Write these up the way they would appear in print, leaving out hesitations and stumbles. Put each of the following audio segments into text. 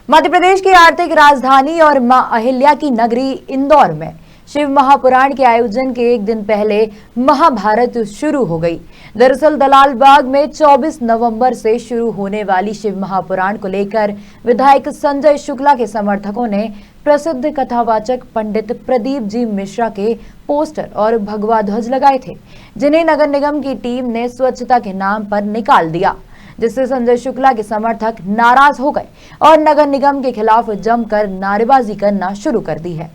मध्य प्रदेश की आर्थिक राजधानी और मां अहिल्या की नगरी इंदौर में शिव महापुराण के आयोजन के एक दिन पहले महाभारत शुरू हो गई। दरअसल दलाल बाग में 24 नवंबर से शुरू होने वाली शिव महापुराण को लेकर विधायक संजय शुक्ला के समर्थकों ने प्रसिद्ध कथावाचक पंडित प्रदीप जी मिश्रा के पोस्टर और भगवा ध्वज लगाए थे, जिन्हें नगर निगम की टीम ने स्वच्छता के नाम पर निकाल दिया, जिससे संजय शुक्ला के समर्थक नाराज हो गए और नगर निगम के खिलाफ जमकर नारेबाजी करना शुरू कर दी है।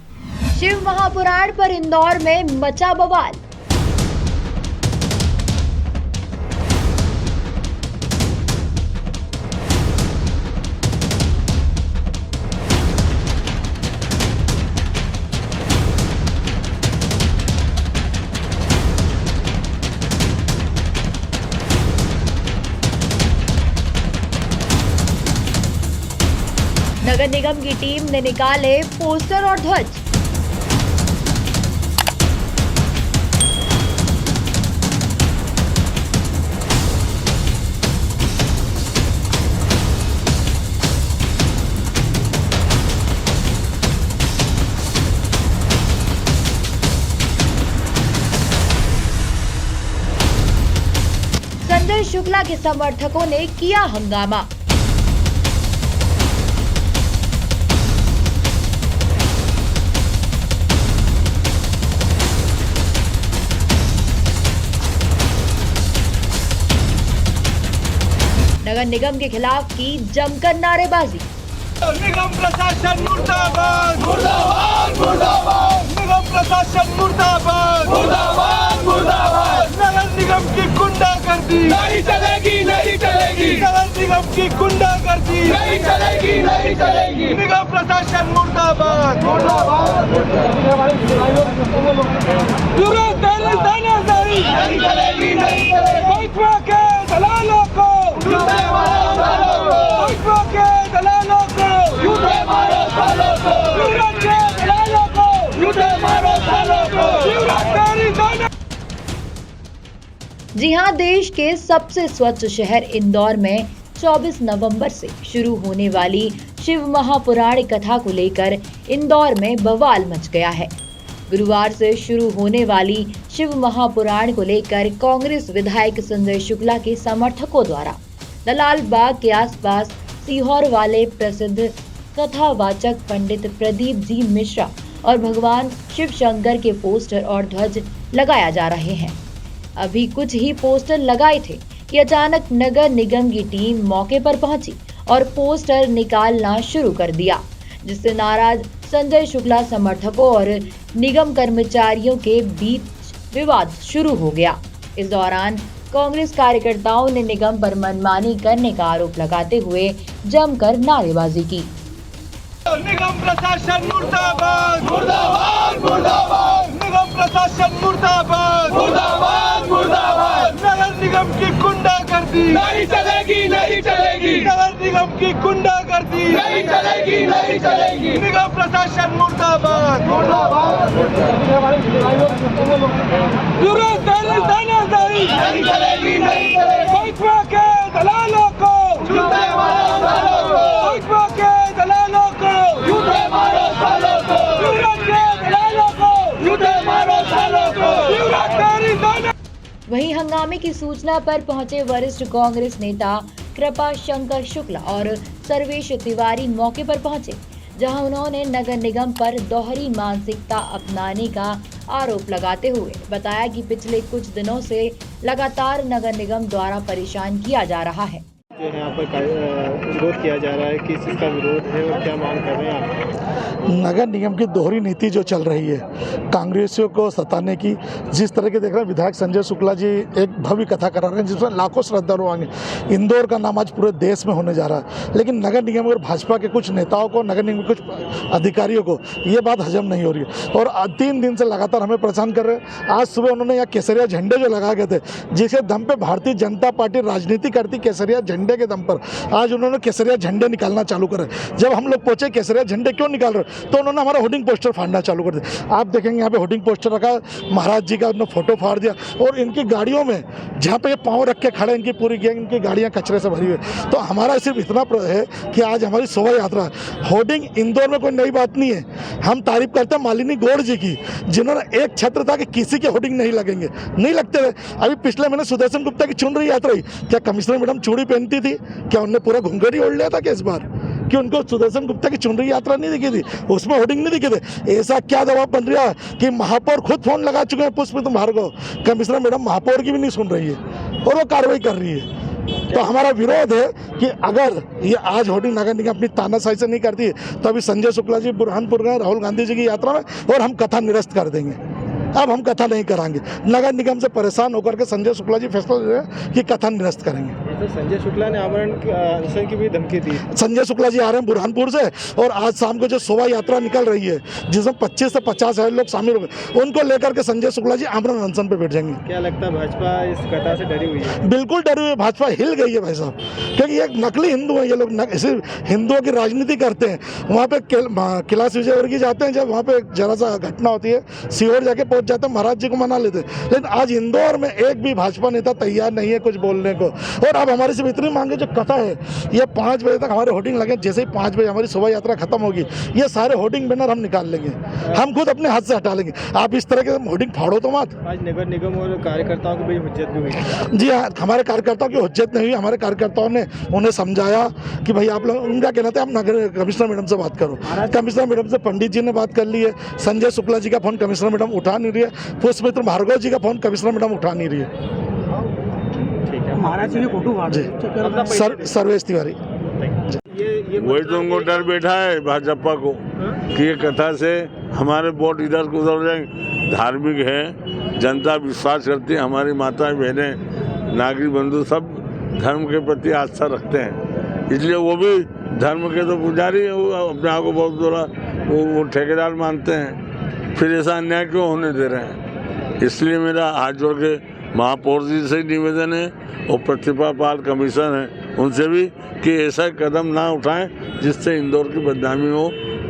शिव महापुराण पर इंदौर में मचा बवाल। नगर निगम की टीम ने निकाले पोस्टर और ध्वज। संजय शुक्ला के समर्थकों ने किया हंगामा। नगर निगम के खिलाफ की जमकर नारेबाजी। निगम प्रशासन मुर्दाबाद मुर्दाबाद मुर्दाबाद। निगम प्रशासन मुर्दाबाद मुर्दाबाद मुर्दाबाद। नगर निगम की गुंडागर्दी नहीं चलेगी नहीं चलेगी। नगर निगम की गुंडागर्दी नहीं चलेगी नहीं चलेगी। निगम प्रशासन मुर्दाबाद मुर्दाबाद। नहीं चलेगी नहीं चलेगी। के दलालों को जी हां, देश के सबसे स्वच्छ शहर इंदौर में 24 नवंबर से शुरू होने वाली शिव महापुराण कथा को लेकर इंदौर में बवाल मच गया है। गुरुवार से शुरू होने वाली शिव महापुराण को लेकर कांग्रेस विधायक संजय शुक्ला के समर्थकों द्वारा दलाल बाग के आसपास सीहोर वाले प्रसिद्ध कथावाचक पंडित प्रदीप जी मिश्रा और भगवान शिव शंकर के पोस्टर और ध्वज लगाया जा रहे हैं। अभी कुछ ही पोस्टर लगाए थे कि अचानक नगर निगम की टीम मौके पर पहुंची और पोस्टर निकालना शुरू कर दिया, जिससे नाराज संजय शुक्ला समर्थकों और निगम कर्मचारियों के बीच विवाद शुरू हो गया। इस दौरान कांग्रेस कार्यकर्ताओं ने निगम पर मनमानी करने का आरोप लगाते हुए जमकर नारेबाजी की। निगम प्रशासन मुर्दाबाद मुर्दाबाद मुर्दाबाद। निगम प्रशासन मुर्दाबाद मुर्दाबाद मुर्दाबाद। नगर निगम की गुंडागर्दी नहीं चलेगी नहीं चलेगी। नगर निगम की गुंडागर्दी नहीं चलेगी नहीं चलेगी। निगम प्रशासन मुर्दाबाद मुर्दाबाद। नहीं चलेगी नहीं चलेगी। के दलालों को वहीं हंगामे की सूचना पर पहुंचे वरिष्ठ कांग्रेस नेता कृपा शंकर शुक्ला और सर्वेश तिवारी मौके पर पहुंचे, जहां उन्होंने नगर निगम पर दोहरी मानसिकता अपनाने का आरोप लगाते हुए बताया कि पिछले कुछ दिनों से लगातार नगर निगम द्वारा परेशान किया जा रहा है। जो यहाँ पर विरोध किया जा रहा है, किस चीज़ का विरोध है और क्या मांग कर रहे हैं आप? नगर निगम की दोहरी नीति जो चल रही है कांग्रेसियों को सताने की, जिस तरह के देख रहे हैं विधायक संजय शुक्ला जी एक भव्य कथा करा रहे हैं जिसमें लाखों श्रद्धालु आएंगे। इंदौर का नाम आज पूरे देश में होने जा रहा है, लेकिन नगर निगम और भाजपा के कुछ नेताओं को, नगर निगम के कुछ अधिकारियों को ये बात हजम नहीं हो रही है और 3 दिन से लगातार हमें परेशान कर रहे हैं। आज सुबह उन्होंने यहाँ केसरिया झंडे जो लगाए गए थे, जिसके दम पे भारतीय जनता पार्टी राजनीति करती केसरिया झंडे झंडे के दम पर आज उन्होंने केसरिया झंडे निकालना चालू करे। जब हम लोग पहुंचे केसरिया झंडे क्यों निकाल रहे, तो उन्होंने हमारा होर्डिंग पोस्टर फाड़ना चालू कर दिया। आप देखेंगे यहाँ पे होर्डिंग पोस्टर रखा, महाराज जी का उन्होंने फोटो फाड़ दिया, और इनकी गाड़ियों में जहाँ पे ये पाँव रख के खड़े, इनकी पूरी गैंग, इनकी गाड़ियाँ कचरे से भरी हुई है। तो हमारा सिर्फ इतना है कि आज हमारी शोभा यात्रा, होर्डिंग इंदौर में कोई नई बात नहीं है। हम तारीफ करते हैं मालिनी गौड़ जी की, जिन्होंने एक छत्र था कि किसी के होर्डिंग नहीं लगेंगे, नहीं लगते थे। अभी पिछले महीने सुदर्शन गुप्ता की चुनरी यात्रा हुई, क्या कमिश्नर मैडम चूड़ी पहनती थी? क्या उनने पूरा घुंघट ही ओढ़ लिया था? क्या इस बार कि उनको सुदर्शन गुप्ता की चुनरी यात्रा नहीं दिखी थी, उसमें होर्डिंग नहीं दिखे थे? ऐसा क्या दबाव बन रहा है कि महापौर खुद फोन लगा चुके हैं पुष्पमित्र भार्गव, कमिश्नर मैडम महापौर की भी नहीं सुन रही है और वो कार्रवाई कर रही है। तो हमारा विरोध है कि अगर ये आज होर्डिंग नगर निगम अपनी तानाशाही से नहीं करती है तो अभी संजय शुक्ला जी बुरहानपुर गए राहुल गांधी जी की यात्रा में, और हम कथा निरस्त कर देंगे। अब हम कथा नहीं कराएंगे। नगर निगम से परेशान होकर के संजय शुक्ला जी फैसला ले रहे हैं कि कथा निरस्त करेंगे। तो संजय शुक्ला ने आमरण अनशन की भी धमकी दी। संजय शुक्ला जी आ रहे हैं बुरहानपुर से, और आज शाम को जो शोभा यात्रा निकल रही है जिसमें 25 से 50,000 लोग शामिल हो गए, उनको लेकर के संजय शुक्ला जी आमरण अनशन पे बैठ जाएंगे। क्या लगता है भाजपा इस कथा से डरी हुई है? बिल्कुल डरी हुई है, भाजपा हिल गई है भाई साहब, क्योंकि ये नकली हिंदू है ये लोग, सिर्फ हिंदुओं की राजनीति करते हैं। वहाँ पे कैलाश विजयवर्गीय जाते हैं, जब वहाँ पे जरा सा घटना होती है सीहोर जाके पहुँच जाते हैं, महाराज जी को मना लेते हैं। लेकिन आज इंदौर में एक भी भाजपा नेता तैयार नहीं है कुछ बोलने को। और अब हमारी सिर्फ इतनी मांगे, जो कथा है ये 5 बजे तक हमारे होर्डिंग लगे, जैसे ही 5 बजे हमारी शोभा यात्रा खत्म होगी ये सारे होर्डिंग बैनर हम निकाल लेंगे, हम खुद अपने हाथ से हटा लेंगे। आप इस तरह के होर्डिंग फाड़ो तो मत। आज नगर निगम और कार्यकर्ताओं की भी हुज्जत भी हुई। जी हाँ, हमारे कार्यकर्ताओं की हुज्जत नहीं हुई। हमारे कार्यकर्ताओं ने उन्हें समझाया कि भाई आप लोग, उनका कहना था आप नगर कमिश्नर मैडम से बात करो। कमिश्नर मैडम से पंडित जी ने बात कर ली है, संजय शुक्ला जी का फोन कमिश्नर मैडम उठा नहीं रही है, पुष्पमित्र भार्गव जी का फोन कमिश्नर मैडम उठा नहीं रही है। महाराज जी के फोटो सर्वेश तिवारी। वही तो उनको डर बैठा है भाजपा को कि ये कथा से हमारे वोट इधर उधर जाएंगे। धार्मिक है, जनता विश्वास करती है, हमारी माताएं बहनें नागरिक बंधु सब धर्म के प्रति आस्था रखते हैं, इसलिए वो भी धर्म के तो पुजारी है, वो अपने आप को बहुत बड़ा वो ठेकेदार मानते हैं। फिर ऐसा अन्याय क्यों होने दे रहे हैं? इसलिए मेरा हाथ जोड़ के महापौर जी से निवेदन है और प्रतिभा पाल कमीशन है उनसे भी कि ऐसा कदम ना उठाएं जिससे इंदौर की बदनामी हो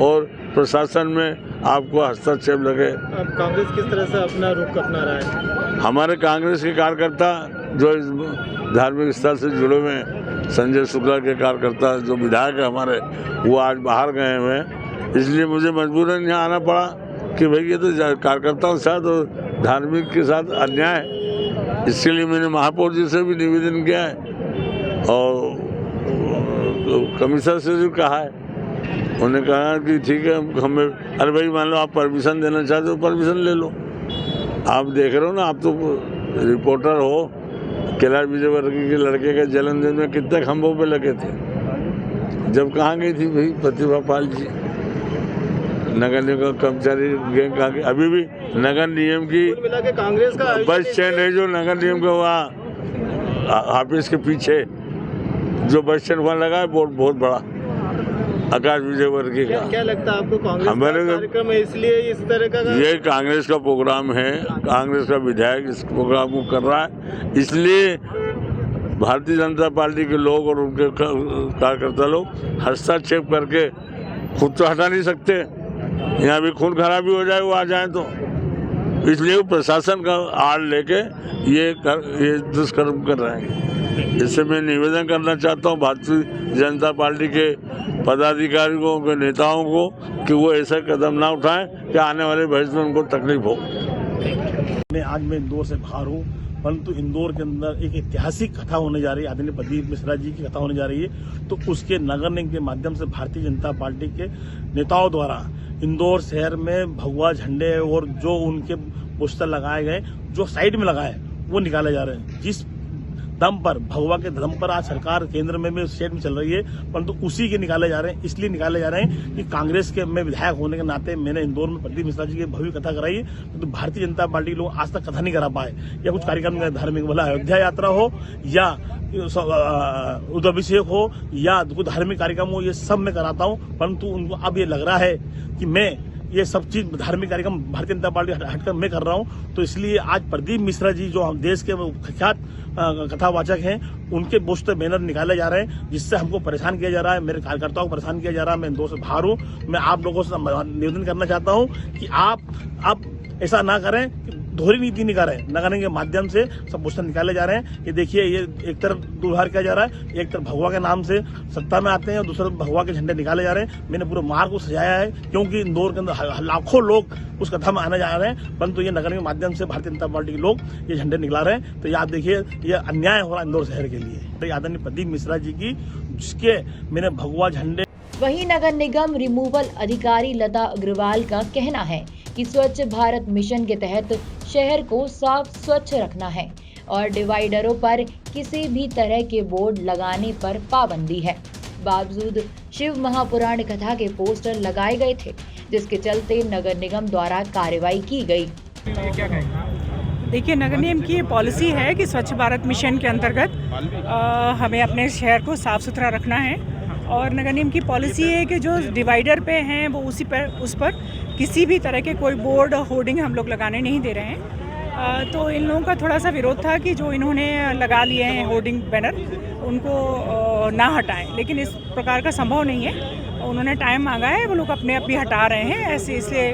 और प्रशासन में आपको हस्तक्षेप लगे। अब कांग्रेस किस तरह से अपना रुख अपना रहा है? हमारे कांग्रेस के कार्यकर्ता जो इस धार्मिक स्थल से जुड़े हुए हैं, संजय शुक्ला के कार्यकर्ता जो विधायक है हमारे, वो आज बाहर गए हुए हैं, इसलिए मुझे मजबूरन यहाँ आना पड़ा कि भाई ये तो कार्यकर्ताओं के साथ और धार्मिक के साथ अन्याय है। इसके लिए मैंने महापौर जी से भी निवेदन किया है और कमिश्नर से भी कहा है। उन्होंने कहा कि ठीक है हमें, अरे भाई मान लो आप परमिशन देना चाहते हो परमिशन ले लो। आप देख रहे हो ना, आप तो रिपोर्टर हो, कैलाश विजयवर्गीय के लड़के के जन्मदिन में कितने खंभों पे लगे थे, जब कहाँ गई थी भाई प्रतिभा पाल जी? नगर निगम कर्मचारी गैंग कहाँ गई? अभी भी नगर निगम की कांग्रेस का बस स्टैंड है जो नगर निगम का वहाँ ऑफिस के पीछे जो बस स्टैंड वहाँ लगा है, बहुत बड़ा आकाश विजयवर्गीय का। क्या लगता है आपको कांग्रेस का कार्यक्रम है इसलिए इस तरह का? ये कांग्रेस का प्रोग्राम है, कांग्रेस का विधायक इस प्रोग्राम को कर रहा है, इसलिए भारतीय जनता पार्टी के लोग और उनके कार्यकर्ता लोग हस्तक्षेप करके खुद तो हटा नहीं सकते, यहाँ भी खून खराबी हो जाए वो आ जाए तो, इसलिए वो प्रशासन का आड़ लेके ये दुष्कर्म कर रहे हैं। इससे मैं निवेदन करना चाहता हूँ भारतीय जनता पार्टी के पदाधिकारियों के नेताओं को कि वो ऐसा कदम ना उठाएं कि आने वाले भविष्य में उनको तकलीफ हो। आज मैं इंदौर से बाहर हूँ, परंतु इंदौर के अंदर एक ऐतिहासिक कथा होने जा रही है, आदरणीय प्रदीप मिश्रा जी की कथा होने जा रही है। तो उसके नगर निगम के माध्यम से भारतीय जनता पार्टी के नेताओं द्वारा इंदौर शहर में भगवा झंडे और जो उनके पोस्टर लगाए गए, जो साइड में लगाए, वो निकाले जा रहे हैं। जिस दम पर, भगवा के दम पर आज सरकार केंद्र में भी स्टेट में चल रही है, परंतु उसी के निकाले जा रहे हैं। इसलिए निकाले जा रहे हैं कि कांग्रेस के में विधायक होने के नाते मैंने इंदौर में प्रदीप मिश्रा जी की भव्य कथा कराई है, तो भारतीय जनता पार्टी के लोग आज तक कथा नहीं करा पाए, या कुछ कार्यक्रम धार्मिक, भला अयोध्या यात्रा हो या रुद्राभिषेक हो या कोई धार्मिक कार्यक्रम हो, ये सब मैं कराता हूँ। परंतु उनको अब ये लग रहा है कि मैं ये सब चीज धार्मिक कार्यक्रम भारतीय जनता पार्टी हटकर मैं कर रहा हूं। तो इसलिए आज प्रदीप मिश्रा जी जो हम देश के प्रख्यात कथावाचक हैं, उनके पोस्टर बैनर निकाले जा रहे हैं, जिससे हमको परेशान किया जा रहा है, मेरे कार्यकर्ताओं को परेशान किया जा रहा है। मैं इंदौर से बाहर हूं। मैं आप लोगों से निवेदन करना चाहता हूं कि आप ऐसा ना करें कि दोहरी नीति निकालें। नगर निगम के माध्यम से सब पोस्टर निकाले जा रहे हैं। ये देखिए, ये एक तरफ दुर्व्यवहार किया जा रहा है, एक तरफ भगवा के नाम से सत्ता में आते हैं और दूसरे भगवा के झंडे निकाले जा रहे हैं। मैंने पूरे मार्ग को सजाया है, क्योंकि इंदौर के अंदर लाखों लोग उस कथा में आने जा रहे हैं, परंतु ये नगर निगम के माध्यम से भारतीय जनता पार्टी के लोग ये झंडे निकाल रहे हैं। तो ये आप देखिए, ये अन्याय हो रहा है इंदौर शहर के लिए। आदरणीय प्रदीप मिश्रा जी की, जिसके मैंने भगवा झंडे। वहीं नगर निगम रिमूवल अधिकारी लता अग्रवाल का कहना है कि स्वच्छ भारत मिशन के तहत शहर को साफ स्वच्छ रखना है और डिवाइडरों पर किसी भी तरह के बोर्ड लगाने पर पाबंदी है। बावजूद शिव महापुराण कथा के पोस्टर लगाए गए थे, जिसके चलते नगर निगम द्वारा कार्रवाई की गई। देखिए, नगर निगम की पॉलिसी है कि स्वच्छ भारत मिशन के अंतर्गत हमें अपने शहर को साफ सुथरा रखना है, और नगर निगम की पॉलिसी है कि जो डिवाइडर पे हैं वो उस पर किसी भी तरह के कोई बोर्ड होर्डिंग हम लोग लगाने नहीं दे रहे हैं। तो इन लोगों का थोड़ा सा विरोध था कि जो इन्होंने लगा लिए हैं होर्डिंग बैनर, उनको ना हटाएं, लेकिन इस प्रकार का संभव नहीं है। उन्होंने टाइम मांगा है, वो लोग अपने आप भी हटा रहे हैं ऐसे, इसलिए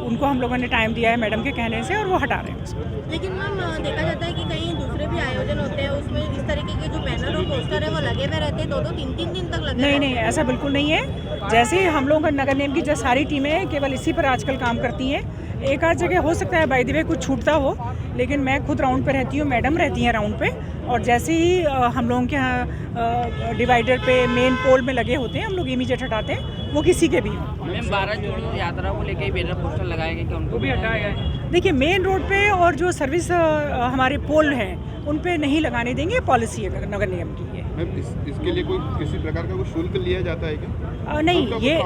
उनको हम लोगों ने टाइम दिया है मैडम के कहने से, और वो हटा रहे हैं उसको। लेकिन मैम, देखा जाता है कि कहीं दूसरे भी आयोजन होते हैं, उसमें इस तरीके के जो बैनर और पोस्टर है वो लगे हुए रहते हैं, 2-2, 3-3 दिन तक लगे। नहीं, ऐसा बिल्कुल नहीं है। जैसे ही हम लोगों का नगर निगम की जो सारी टीमें केवल इसी पर आजकल काम करती हैं। एक आध जगह हो सकता है बाय द वे कुछ छूटता हो, लेकिन मैं खुद राउंड पे रहती हूँ, मैडम रहती हैं राउंड पे, और जैसे ही हम लोगों के यहाँ डिवाइडर पे मेन पोल में लगे होते हैं, हम लोग इमीडिएट हटाते हैं, वो किसी के भी हों। मैम, भारत जोड़ो यात्रा को लेकर बैनर पोस्टर लगाए गए, क्या उनको भी हटाया गया? देखिए, मेन रोड पे और जो सर्विस हमारे पोल हैं उन पे नहीं लगाने देंगे, पॉलिसी है नगर निगम की। मैम, इसके लिए कोई किसी प्रकार का कोई शुल्क लिया जाता है क्या? नहीं, ये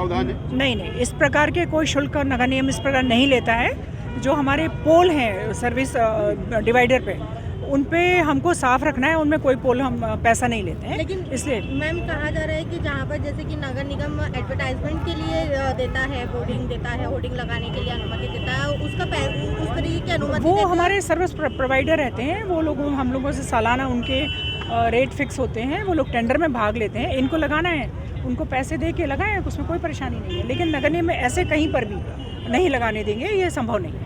नहीं, इस प्रकार के कोई शुल्क नगर निगम इस प्रकार नहीं लेता है। जो हमारे पोल हैं सर्विस डिवाइडर पे, उन पे हमको साफ रखना है, उनमें कोई पोल हम पैसा नहीं लेते हैं। लेकिन इसलिए मैम, कहा जा रहा है कि जहाँ पर जैसे कि नगर निगम एडवर्टाइजमेंट के लिए देता है, बोर्डिंग देता है, होर्डिंग लगाने के लिए अनुमति देता है, उसका उस तरीके की अनुमति वो हमारे सर्विस प्रोवाइडर रहते हैं, वो लोग हम लोगों से सालाना उनके रेट फिक्स होते हैं, वो लोग टेंडर में भाग लेते हैं। इनको लगाना है, उनको पैसे दे के लगाएं, उसमें कोई परेशानी नहीं है। लेकिन नगर निगम में ऐसे कहीं पर भी नहीं लगाने देंगे, ये संभव नहीं है।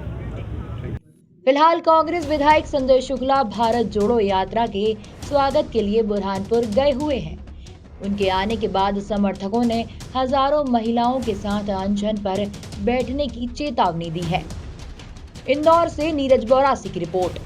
फिलहाल कांग्रेस विधायक संजय शुक्ला भारत जोड़ो यात्रा के स्वागत के लिए बुरहानपुर गए हुए हैं। उनके आने के बाद समर्थकों ने हजारों महिलाओं के साथ अनशन पर बैठने की चेतावनी दी है। इंदौर से नीरज बोरासी की रिपोर्ट।